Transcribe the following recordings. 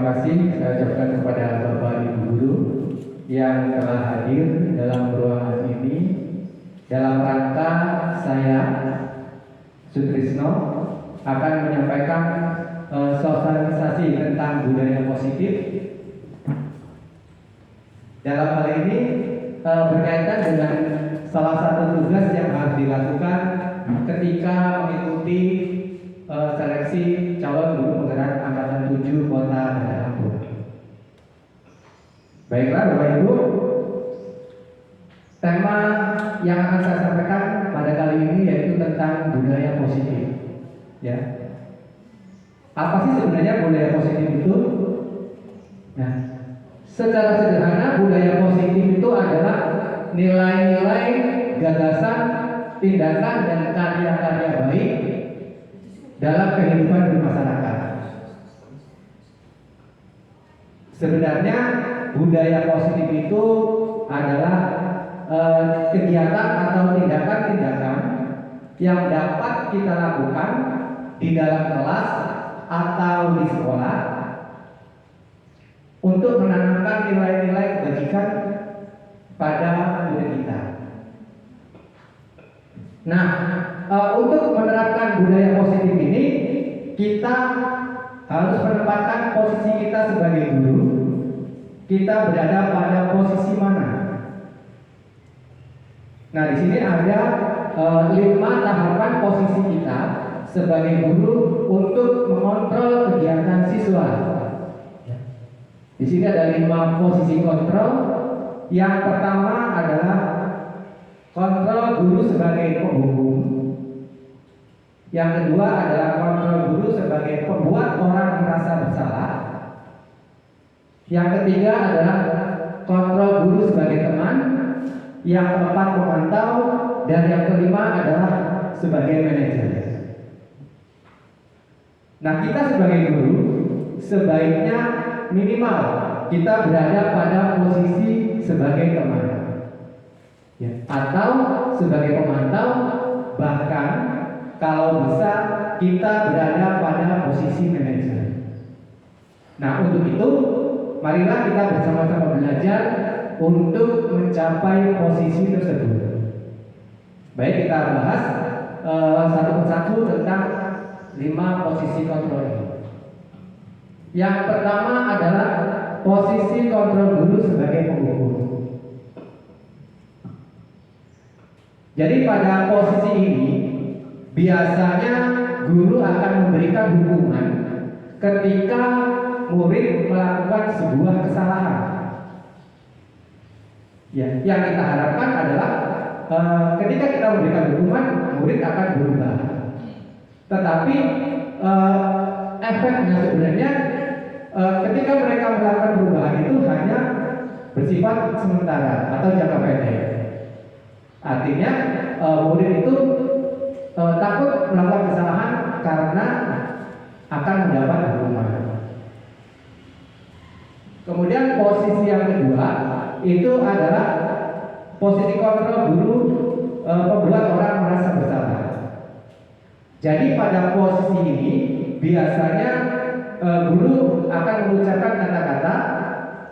kasih saya ucapkan kepada Bapak Ibu Guru yang telah hadir dalam ruangan ini dalam rangka saya Sutrisno akan menyampaikan sosialisasi tentang budaya positif. Dalam hal ini berkaitan dengan salah satu tugas yang harus dilakukan ketika mengikuti seleksi calon guru penggerak angkatan 7 Kota Bandar Lampung. Baiklah Bapak Ibu, tema yang akan saya sampaikan pada kali ini yaitu tentang budaya positif. Ya, apa sih sebenarnya budaya positif itu? Nah, secara sederhana budaya positif itu adalah nilai-nilai, gagasan, tindakan dan karya-karya baik dalam kehidupan bermasyarakat. Sebenarnya budaya positif itu adalah kegiatan atau tindakan-tindakan yang dapat kita lakukan di dalam kelas atau di sekolah untuk menanamkan nilai-nilai kebajikan pada diri kita. Nah, untuk menerapkan budaya positif ini, kita harus menempatkan posisi kita sebagai guru. Kita berada pada posisi mana? Nah, di sini ada 5 tahapan posisi kita sebagai guru untuk mengontrol kegiatan siswa. Di sini ada 5 posisi kontrol. Yang pertama adalah kontrol guru sebagai penghubung. Yang kedua adalah kontrol guru sebagai pembuat orang merasa bersalah. Yang ketiga adalah kontrol guru sebagai teman. Yang keempat pemantau. Dan yang kelima adalah sebagai manajer. Nah, kita sebagai guru sebaiknya minimal kita berada pada posisi sebagai teman, ya, atau sebagai pemantau, bahkan kalau bisa kita berada pada posisi manajer. Nah, untuk itu marilah kita bersama-sama belajar untuk mencapai posisi tersebut. Baik, kita bahas satu persatu tentang 5 posisi kontrol ini. Yang pertama adalah posisi kontrol guru sebagai penghubung. Jadi pada posisi ini biasanya guru akan memberikan hukuman ketika murid melakukan sebuah kesalahan. Ya, yang kita harapkan adalah ketika kita memberikan hukuman, murid akan berubah. Tetapi efeknya sebenarnya ketika mereka melakukan perubahan itu hanya bersifat sementara atau jangka pendek. Artinya murid itu takut melakukan kesalahan karena akan mendapat hukuman. Kemudian posisi yang kedua itu adalah posisi kontrol guru pembuat orang merasa bersalah. Jadi pada posisi ini biasanya guru akan mengucapkan kata-kata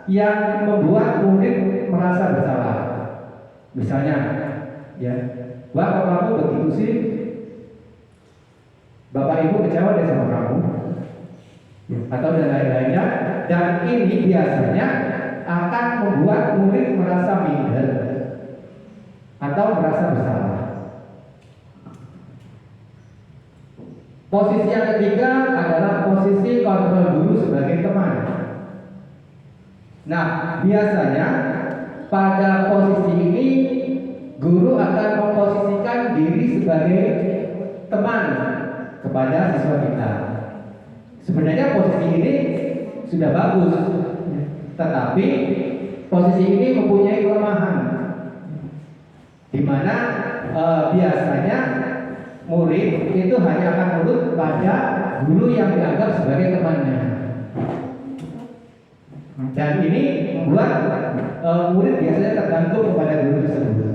yang membuat murid merasa bersalah. Misalnya, ya, wah kok kamu begitu sih? Bapak Ibu kecewa deh sama kamu, atau dan lain-lainnya. Dan ini biasanya akan membuat murid merasa minder atau merasa bersalah. Posisi yang ketiga adalah posisi kontrol guru sebagai teman. Nah, biasanya pada posisi ini guru akan memposisikan diri sebagai teman kepada siswa kita. Sebenarnya posisi ini sudah bagus, tetapi posisi ini mempunyai kelemahan, di mana biasanya murid itu hanya akan nurut pada guru yang dianggap sebagai temannya. Dan ini membuat murid biasanya tergantung kepada guru tersebut.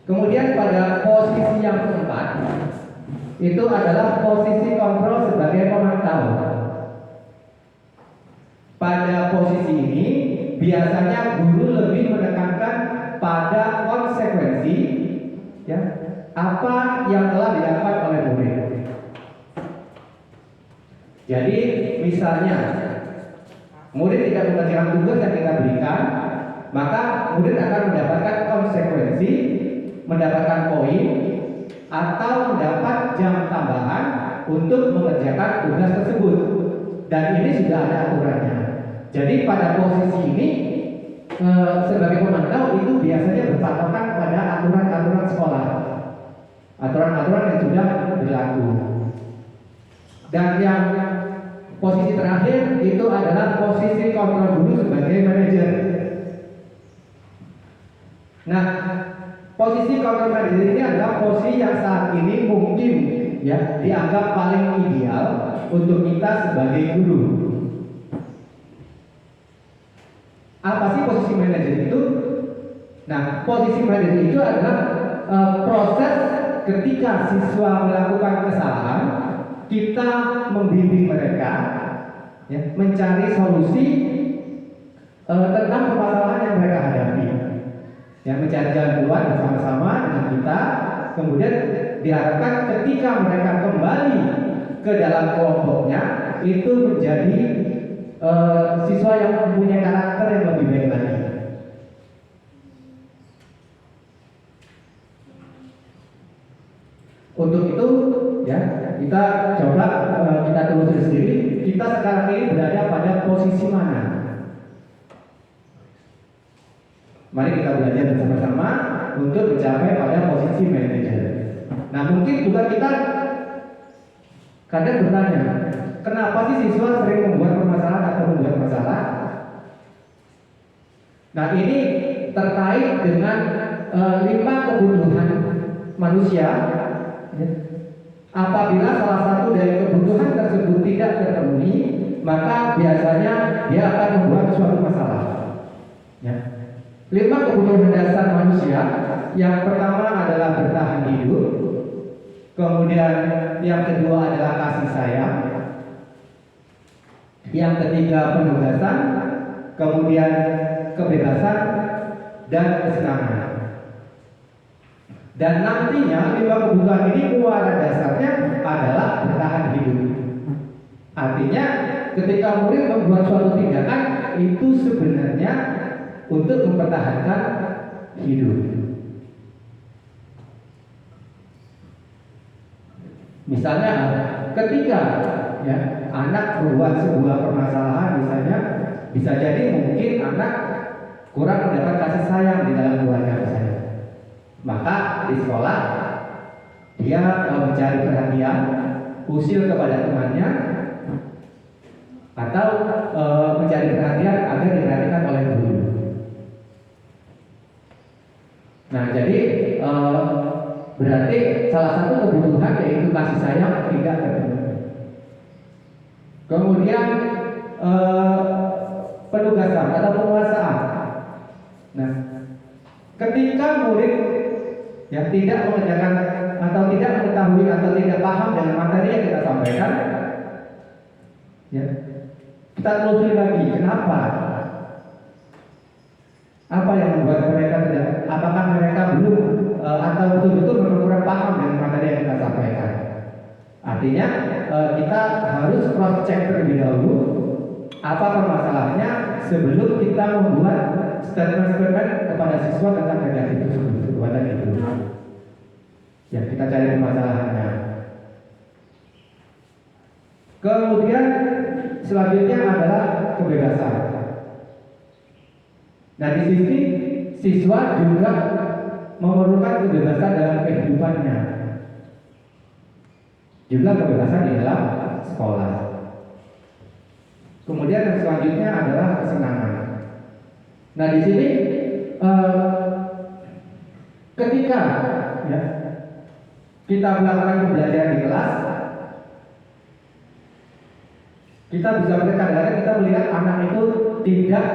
Kemudian pada posisi yang keempat itu adalah posisi kontrol sebagai pemantau. pada posisi ini biasanya guru lebih menekankan pada konsekuensi, ya, apa yang telah dilakukan oleh murid. Jadi misalnya murid tidak mengerjakan tugas yang kita berikan, maka murid akan mendapatkan konsekuensi, mendapatkan poin, atau mendapat jam tambahan untuk mengerjakan tugas tersebut. Dan ini sudah ada aturannya. Jadi pada posisi ini sebagai pemantau itu biasanya berpatokan pada aturan-aturan sekolah, aturan-aturan yang sudah berlaku. Dan yang posisi terakhir itu adalah posisi kontrol guru sebagai manajer. Nah, posisi kontrol manajer ini adalah posisi yang saat ini mungkin, ya, dianggap paling ideal untuk kita sebagai guru. Apa sih posisi manajer itu? Nah, posisi manajer itu adalah proses ketika siswa melakukan kesalahan, kita membimbing mereka, ya, mencari solusi tentang permasalahan yang mereka hadapi, ya, mencari jalan keluar bersama-sama dengan kita. Kemudian diharapkan ketika mereka kembali ke dalam kelompoknya itu menjadi siswa yang mempunyai karakter yang lebih baik lagi. Untuk itu, ya, kita coba kita telusuri sendiri. Kita sekarang ini berada pada posisi mana? Mari kita belajar bersama-sama untuk mencapai pada posisi manajer. Nah, mungkin juga kita kadang bertanya, kenapa sih siswa sering membuat permasalahan atau membuat masalah? Nah, ini terkait dengan 5 kebutuhan manusia. Apabila salah satu dari kebutuhan tersebut tidak terpenuhi, maka biasanya dia akan membuat suatu masalah. Ya. 5 kebutuhan dasar manusia. Yang pertama adalah bertahan hidup. Kemudian yang kedua adalah kasih sayang. Yang ketiga penugasan. Kemudian kebebasan dan kesenangan. Dan nantinya 5 kebutuhan ini muara dasarnya adalah bertahan hidup. Artinya ketika murid membuat suatu tindakan itu sebenarnya untuk mempertahankan hidup. Misalnya ketika, ya, anak membuat sebuah permasalahan, misalnya bisa jadi mungkin anak kurang mendapat kasih sayang di dalam keluarga misalnya. Maka di sekolah dia mencari perhatian, usil kepada temannya, atau mencari perhatian agar diperhatikan oleh guru. Nah, jadi berarti salah satu kebutuhan yaitu kasih sayang tidak terpenuhi. Kemudian penugasan atau penguasaan. Nah, ketika murid yang tidak mengerjakan atau tidak mengetahui atau tidak paham dengan materi yang kita sampaikan, ya, kita telusuri lagi kenapa, apa yang membuat mereka tidak, apakah mereka belum atau betul-betul kurang paham dengan materi yang kita sampaikan. Artinya kita harus cross check terlebih dahulu apa permasalahannya sebelum kita membuat statement kepada siswa tentang negatif tersebut, perbuatan itu. Ya, kita cari permasalahannya. Kemudian selanjutnya adalah kebebasan. Nah, di sini siswa juga memerlukan kebebasan dalam kehidupannya, juga kebebasan di dalam sekolah. Kemudian yang selanjutnya adalah kesenangan. Nah, di sini ketika, ya, kita melakukan pembelajaran di kelas, kita bisa melihat kadang-kadang kita melihat anak itu tidak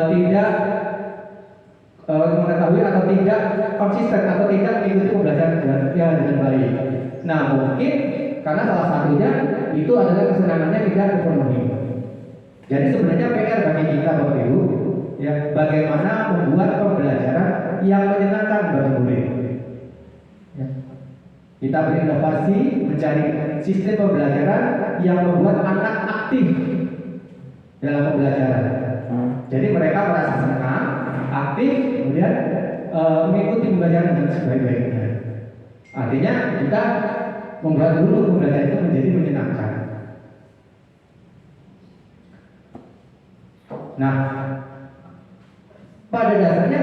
tidak mengetahui atau tidak konsisten atau tidak mengikuti pembelajaran dengan baik. Nah, mungkin karena salah satunya itu adalah kesenangannya tidak terpenuhi. Jadi sebenarnya PR bagi kita Bapak Ibu, ya, bagaimana membuat pembelajaran yang menyenangkan bagi murid. Ya. Kita berinovasi mencari sistem pembelajaran yang membuat anak aktif dalam pembelajaran. Jadi mereka merasa senang, aktif, kemudian mengikuti pembelajaran dengan sebaik-baiknya. Artinya kita membuat guru pembelajaran itu menjadi menyenangkan. Nah, pada dasarnya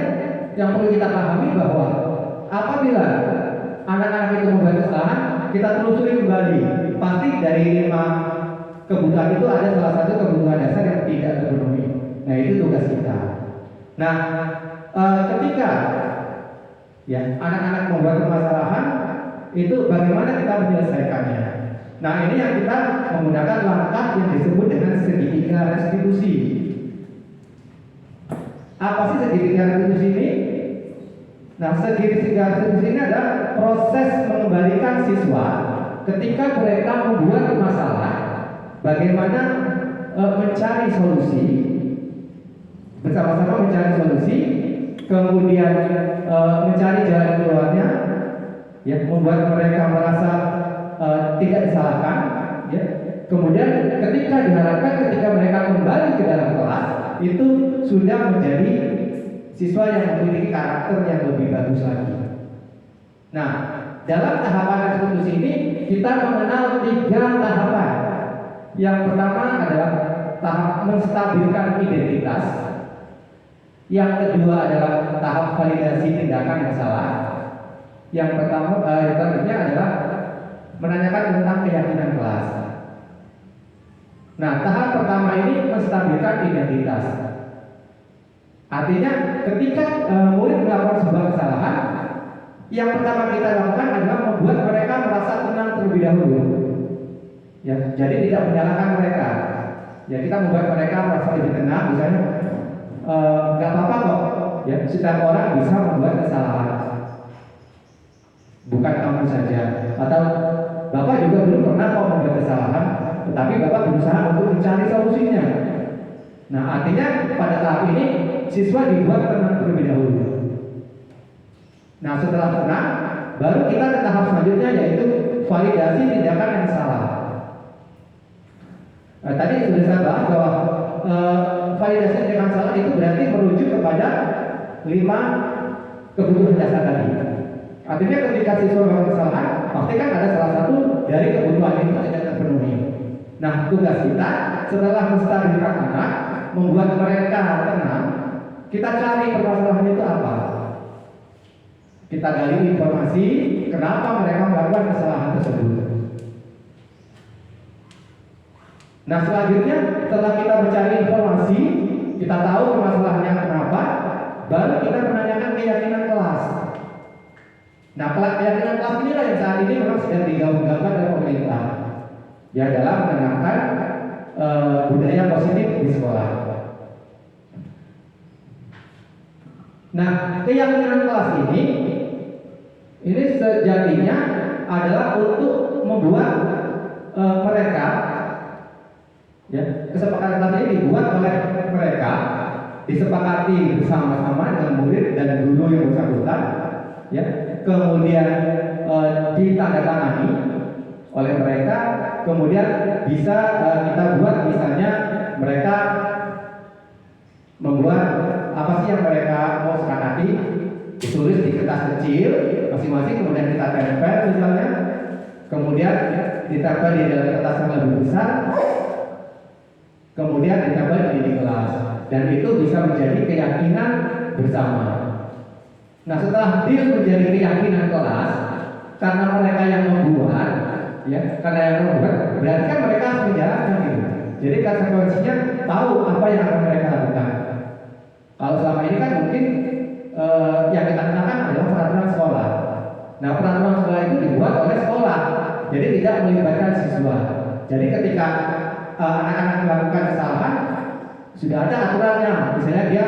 yang perlu kita pahami bahwa apabila anak-anak itu membuat kesalahan, kita telusuri kembali. Pasti dari 5 kebutuhan itu ada salah satu kebutuhan dasar yang tidak terpenuhi. Nah, itu tugas kita. Nah, ketika ya anak-anak membuat permasalahan, itu bagaimana kita menyelesaikannya. Nah, ini yang kita menggunakan langkah yang disebut dengan segitiga restitusi. Apa sih segitiga restitusi ini? Nah, segitiga restitusi ini adalah proses mengembalikan siswa ketika mereka membuat masalah, bagaimana mencari solusi, bersama-sama mencari solusi, kemudian mencari jalan keluarnya, ya, membuat mereka merasa tidak disalahkan, ya. Kemudian ketika diharapkan ketika mereka kembali ke dalam kelas itu sudah menjadi siswa yang memiliki karakter yang lebih bagus lagi. Nah, dalam tahapan restitusi ini kita mengenal 3 tahapan. Yang pertama adalah tahap menstabilkan identitas. Yang kedua adalah tahap validasi tindakan yang salah. Yang selanjutnya adalah menanyakan tentang keyakinan kelas. Nah, tahap pertama ini menstabilkan identitas. Artinya ketika murid melakukan sebuah kesalahan, yang pertama kita lakukan adalah membuat mereka merasa tenang terlebih dahulu. Ya, jadi tidak menyalahkan mereka. Ya, kita membuat mereka merasa lebih tenang. Misalnya, nggak apa-apa kok. Ya, setiap orang bisa membuat kesalahan. Bukan kamu saja. Atau Bapak juga belum pernah kok membuat kesalahan, tetapi Bapak berusaha untuk mencari solusinya. Nah, artinya pada tahap ini siswa dibuat tenang terlebih dahulu. Nah, setelah tenang, baru kita ke tahap selanjutnya yaitu validasi tindakan yang salah. Tadi sudah saya bahas bahwa validasi tindakan salah itu berarti merujuk kepada 5 kebutuhan dasar tadi. Artinya ketika siswa melakukan kesalahan, pasti kan ada salah satu dari kebutuhan itu tidak terpenuhi. Nah, tugas kita setelah menstabilkan anak, membuat mereka tenang, kita cari permasalahannya itu apa. Kita gali informasi kenapa mereka melakukan kesalahan tersebut. Nah, selanjutnya setelah kita mencari informasi, kita tahu permasalahannya kenapa, baru kita menanyakan keyakinan kelas. Nah, keyakinan kelas inilah yang saat ini memang sedang digaungkan oleh pemerintah, ya, dalam menanamkan budaya positif di sekolah. Nah, keyakinan kelas ini sejatinya adalah untuk membuat mereka, ya, kesepakatan kelas ini dibuat oleh mereka, disepakati bersama-sama dengan murid dan guru yang bersangkutan, ya, kemudian ditandatangani oleh mereka, kemudian bisa kita buat misalnya mereka membuat apa sih yang mereka mau sepakati, ditulis di kertas kecil masing-masing, kemudian kita tempel misalnya, kemudian ditempel di dalam kertas yang lebih besar, kemudian ditempel di kelas, dan itu bisa menjadi keyakinan bersama. Nah, setelah dia menjadi keyakinan kelas, karena mereka yang membuat, ya, karena yang membuat, berarti kan mereka harus menjalankan itu. Jadi konsekuensinya tahu apa yang akan mereka lakukan. Kalau selama ini kan mungkin yang kita kenakan adalah peraturan sekolah. Nah, peraturan sekolah itu dibuat oleh sekolah, jadi tidak melibatkan siswa. Jadi ketika anak-anak melakukan kesalahan, sudah ada aturannya. Misalnya dia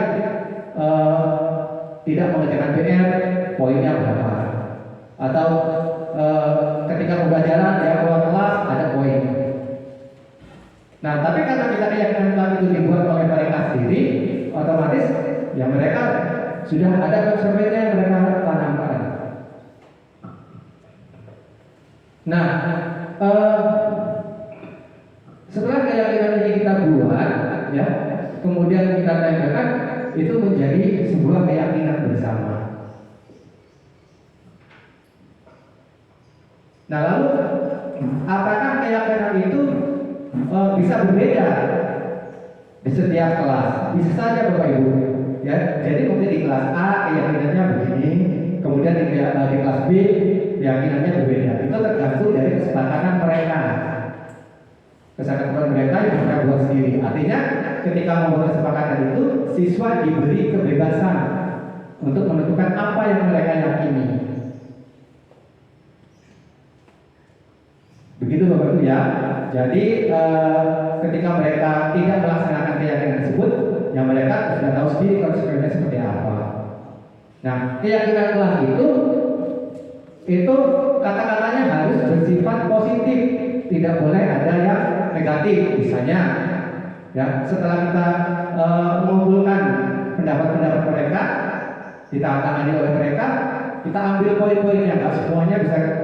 tidak mengerjakan PR, poinnya berapa? Atau ketika pembelajaran dia keluar kelas ada poin. ketika keyakinan kelas itu dibuat oleh mereka sendiri, otomatis ya mereka sudah ada konsekuensinya yang mereka tanamkan. Nah, setelah keyakinan ini kita buat, ya, kemudian kita tempelkan, itu menjadi sebuah keyakinan bersama. Nah, lalu apakah keyakinan itu bisa berbeda di setiap kelas? Bisa saja Bapak Ibu. Ya, jadi mungkin di kelas A keyakinannya begini, kemudian di kelas B keyakinannya berbeda. Itu tergantung dari kesepakatan mereka. Kesepakatan mereka yang mereka buat sendiri. Artinya ketika membuat kesepakatan itu, siswa diberi kebebasan untuk menentukan apa yang mereka yakini. Begitu Bapak Ibu ya. Jadi ketika mereka tidak melaksanakan keyakinan tersebut, yang mereka sudah tahu sendiri konsekuensinya seperti apa. Nah, keyakinan kelas itu kata-katanya harus bersifat positif, tidak boleh ada yang negatif. Misalnya, ya setelah kita mengumpulkan pendapat-pendapat mereka, ditandatangani oleh mereka, kita ambil poin-poinnya. Nggak semuanya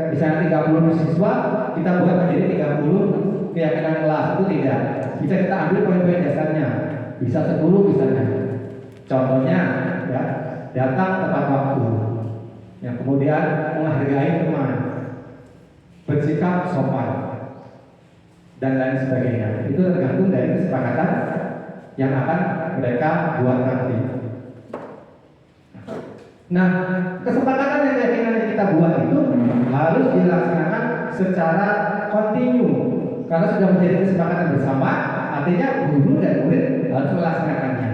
bisa 30 siswa kita buat menjadi 30 keyakinan kelas, itu tidak. Bisa kita ambil poin-poin dasarnya, bisa 10 misalnya. Contohnya, ya datang tepat waktu, yang kemudian menghargai teman, bersikap sopan, dan lain sebagainya. Itu tergantung dari kesepakatan yang akan mereka buat nanti. Nah, kesepakatan dan keyakinan yang kita buat itu harus dilaksanakan secara kontinu. Kalau sudah menjadi kesepakatan bersama, artinya guru dan murid harus melaksanakannya.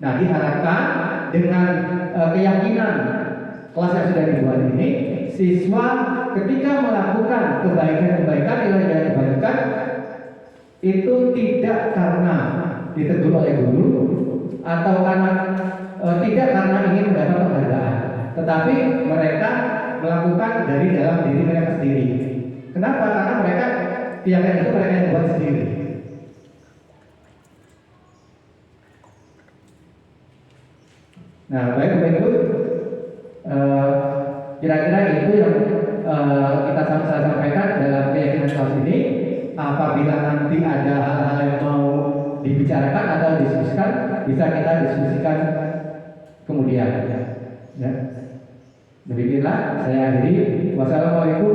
Nah, diharapkan dengan keyakinan kelas yang sudah dibuat ini, siswa ketika melakukan kebaikan-kebaikan, nilai-nilai kebaikan itu tidak karena ditegur oleh guru atau karena tidak karena ingin mendapat penghargaan, tetapi mereka melakukan dari dalam diri mereka sendiri. Kenapa? Karena mereka keyakinan itu mereka yang buat sendiri. Nah, baik Bapak Ibu, kira-kira itu yang kita sama-sama sampaikan dalam keyakinan kelas ini. Apabila nanti ada hal-hal yang mau dibicarakan atau diskusikan, bisa kita diskusikan kemudian. Ya. Demikianlah saya akhiri. Wassalamualaikum